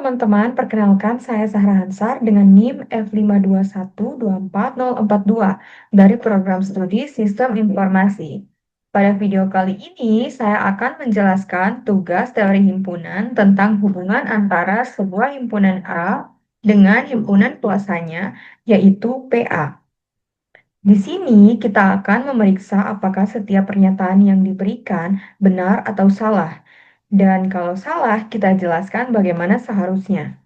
teman-teman, perkenalkan saya Zahra Hansar dengan NIM F521244042 dari program studi Sistem Informasi. Pada video kali ini, saya akan menjelaskan tugas teori himpunan tentang hubungan antara sebuah himpunan A dengan himpunan kuasanya, yaitu PA. Di sini kita akan memeriksa apakah setiap pernyataan yang diberikan benar atau salah. Dan kalau salah, kita jelaskan bagaimana seharusnya.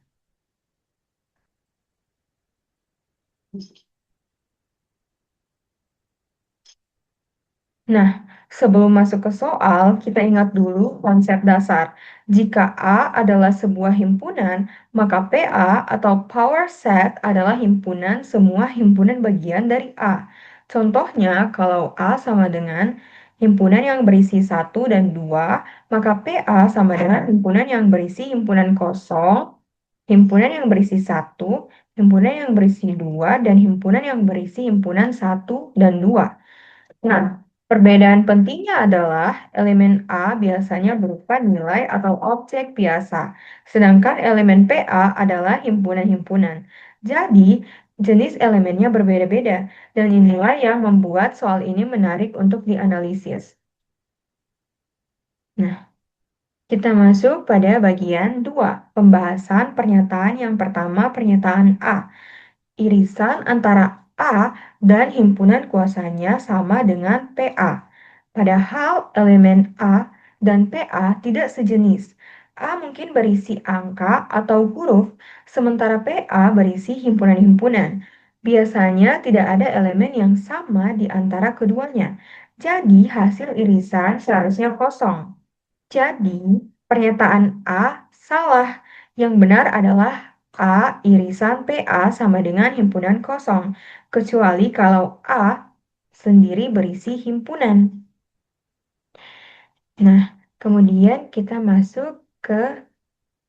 Nah, sebelum masuk ke soal, kita ingat dulu konsep dasar. Jika A adalah sebuah himpunan, maka PA atau power set adalah himpunan semua himpunan bagian dari A. Contohnya, kalau A sama dengan himpunan yang berisi 1 dan 2, maka PA sama dengan himpunan yang berisi himpunan kosong, himpunan yang berisi 1, himpunan yang berisi 2, dan himpunan yang berisi himpunan 1 dan 2. Nah, perbedaan pentingnya adalah elemen A biasanya berupa nilai atau objek biasa, sedangkan elemen PA adalah himpunan-himpunan. Jadi, jenis elemennya berbeda-beda, dan inilah yang membuat soal ini menarik untuk dianalisis. Nah, kita masuk pada bagian 2, pembahasan pernyataan yang pertama, pernyataan A. Irisan antara A dan himpunan kuasanya sama dengan PA. Padahal elemen A dan PA tidak sejenis. A mungkin berisi angka atau huruf, sementara PA berisi himpunan-himpunan. Biasanya tidak ada elemen yang sama di antara keduanya. Jadi hasil irisan seharusnya kosong. Jadi, pernyataan A salah. Yang benar adalah A irisan PA sama dengan himpunan kosong, kecuali kalau A sendiri berisi himpunan. Nah, kemudian kita masuk ke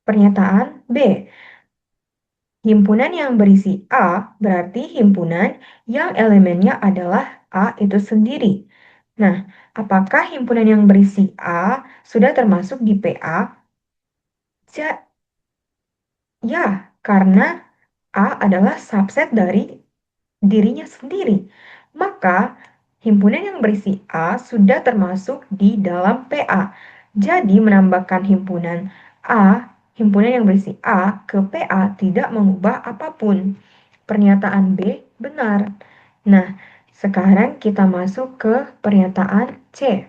pernyataan B. Himpunan yang berisi A berarti himpunan yang elemennya adalah A itu sendiri. Nah, apakah himpunan yang berisi A sudah termasuk di PA? Ya, karena A adalah subset dari dirinya sendiri. Maka, himpunan yang berisi A sudah termasuk di dalam PA. Jadi, menambahkan himpunan yang berisi A ke PA tidak mengubah apapun. Pernyataan B benar. Nah, sekarang kita masuk ke pernyataan C.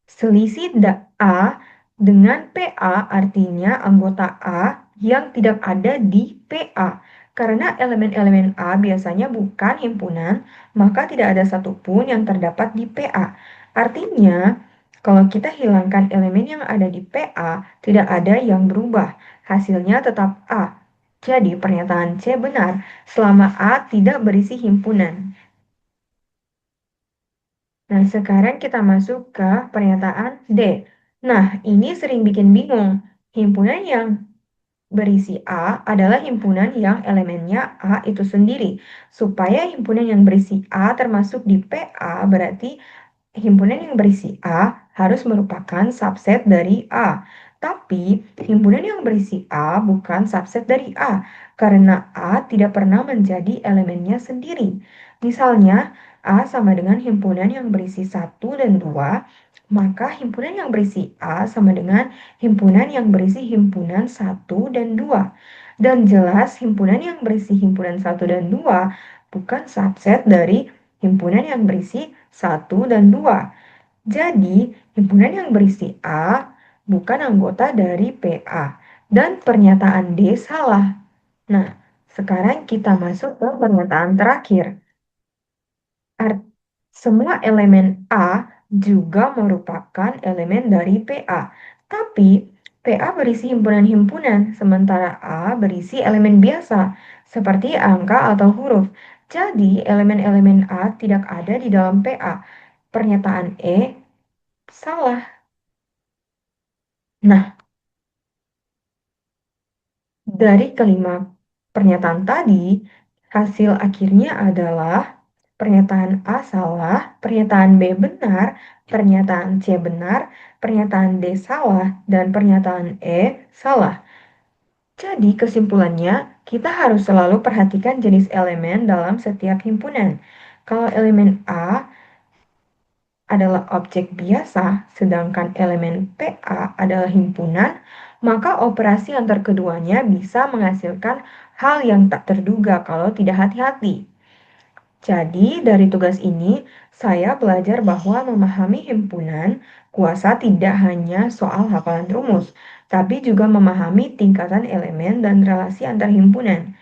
Selisih A dengan PA artinya anggota A yang tidak ada di PA. Karena elemen-elemen A biasanya bukan himpunan, maka tidak ada satupun yang terdapat di PA. Artinya, kalau kita hilangkan elemen yang ada di PA, tidak ada yang berubah. Hasilnya tetap A. Jadi pernyataan C benar selama A tidak berisi himpunan. Nah, sekarang kita masuk ke pernyataan D. Nah, ini sering bikin bingung. Himpunan yang berisi A adalah himpunan yang elemennya A itu sendiri. Supaya himpunan yang berisi A termasuk di PA, berarti himpunan yang berisi A harus merupakan subset dari A. Tapi, himpunan yang berisi A bukan subset dari A, karena A tidak pernah menjadi elemennya sendiri. Misalnya, A sama dengan himpunan yang berisi 1 dan 2, maka himpunan yang berisi A sama dengan himpunan yang berisi himpunan 1 dan 2. Dan jelas himpunan yang berisi himpunan 1 dan 2 bukan subset dari himpunan yang berisi 1 dan 2. Jadi, himpunan yang berisi A bukan anggota dari PA. Dan pernyataan D salah. Nah, sekarang kita masuk ke pernyataan terakhir. Semua elemen A juga merupakan elemen dari PA. Tapi, PA berisi himpunan-himpunan, sementara A berisi elemen biasa, seperti angka atau huruf. Jadi, elemen-elemen A tidak ada di dalam PA. Pernyataan E salah. Nah, dari kelima pernyataan tadi, hasil akhirnya adalah pernyataan A salah, pernyataan B benar, pernyataan C benar, pernyataan D salah, dan pernyataan E salah. Jadi kesimpulannya, kita harus selalu perhatikan jenis elemen dalam setiap himpunan. Kalau elemen A adalah objek biasa, sedangkan elemen PA adalah himpunan, maka operasi antar keduanya bisa menghasilkan hal yang tak terduga kalau tidak hati-hati. Jadi, dari tugas ini, saya belajar bahwa memahami himpunan kuasa tidak hanya soal hafalan rumus, tapi juga memahami tingkatan elemen dan relasi antar himpunan.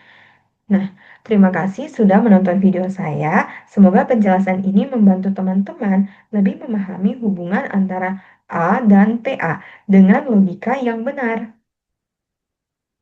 Nah, terima kasih sudah menonton video saya. Semoga penjelasan ini membantu teman-teman lebih memahami hubungan antara A dan PA dengan logika yang benar.